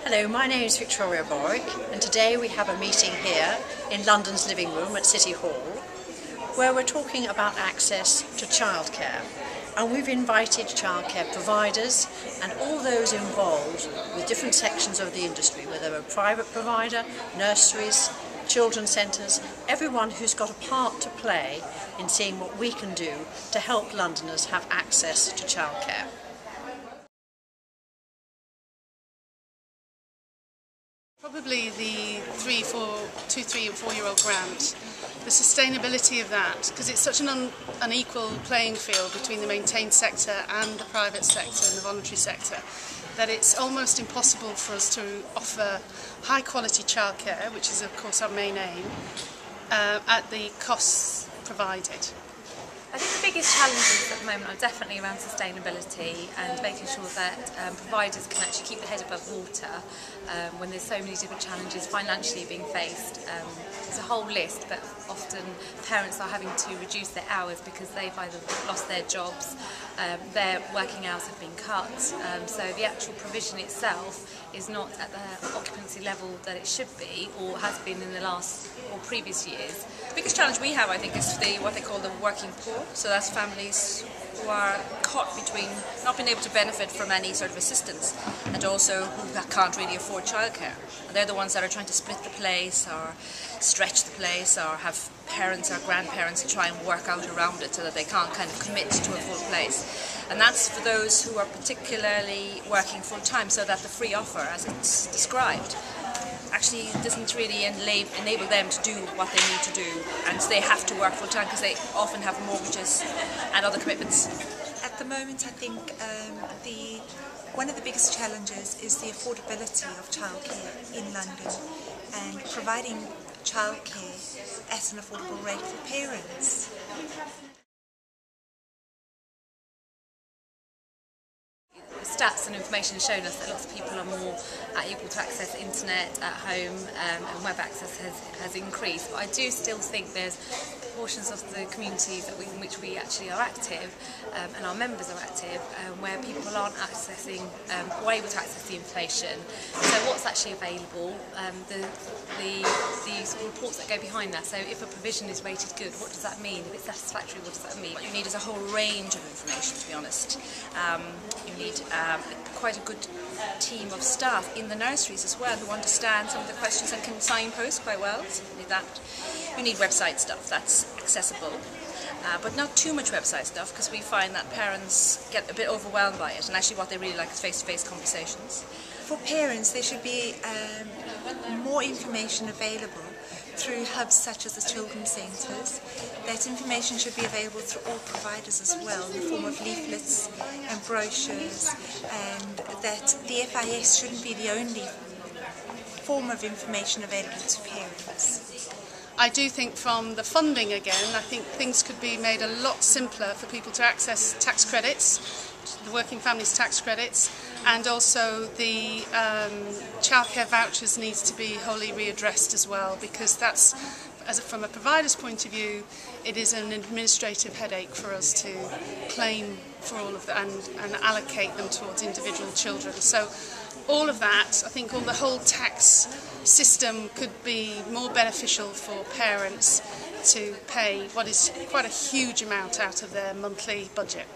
Hello, my name is Victoria Borwick, and today we have a meeting here in London's living room at City Hall where we're talking about access to childcare, and we've invited childcare providers and all those involved with different sections of the industry, whether they're a private provider, nurseries, children's centres, everyone who's got a part to play in seeing what we can do to help Londoners have access to childcare. Probably the 2, 3 and 4-year-old grant, the sustainability of that, because it's such an unequal playing field between the maintained sector and the private sector and the voluntary sector, that it's almost impossible for us to offer high quality childcare, which is of course our main aim, at the costs provided. I think the biggest challenges at the moment are definitely around sustainability and making sure that providers can actually keep their head above water when there's so many different challenges financially being faced. There's a whole list, but often parents are having to reduce their hours because they've either lost their jobs, their working hours have been cut, so the actual provision itself is not at the occupancy level that it should be or has been in the last or previous years. The biggest challenge we have, I think, is what they call the working poor. So that's families who are caught between not being able to benefit from any sort of assistance and also who can't really afford childcare. And they're the ones that are trying to split the place or stretch the place or have parents or grandparents try and work out around it so that they can't kind of commit to a full place. And that's for those who are particularly working full-time, so that the free offer, as it's described, actually doesn't really enable them to do what they need to do, and they have to work full-time because they often have mortgages and other commitments. At the moment, I think one of the biggest challenges is the affordability of childcare in London and providing childcare at an affordable rate for parents. Stats and information have shown us that lots of people are more able to access the internet at home, and web access has increased. But I do still think there's portions of the communities in which we actually are active and our members are active, where people aren't accessing or able to access the information. So what's actually available, these reports that go behind that. So if a provision is rated good, what does that mean? If it's satisfactory, what does that mean? What you need is a whole range of information, to be honest. You need quite a good team of staff in the nurseries as well who understand some of the questions and can signpost quite well. So you need that. You need website stuff that's accessible, but not too much website stuff, because we find that parents get a bit overwhelmed by it, and actually what they really like is face-to-face conversations. For parents, there should be more information available through hubs such as the children's centres. That information should be available through all providers as well, in the form of leaflets and brochures, and that the FIS shouldn't be the only form of information available to parents. I do think from the funding again, I think things could be made a lot simpler for people to access tax credits, the working families tax credits, and also the childcare vouchers needs to be wholly readdressed as well, because that's, from a provider's point of view, it is an administrative headache for us to claim for all of that and allocate them towards individual children. So all of that, I think the whole tax system could be more beneficial for parents to pay what is quite a huge amount out of their monthly budget.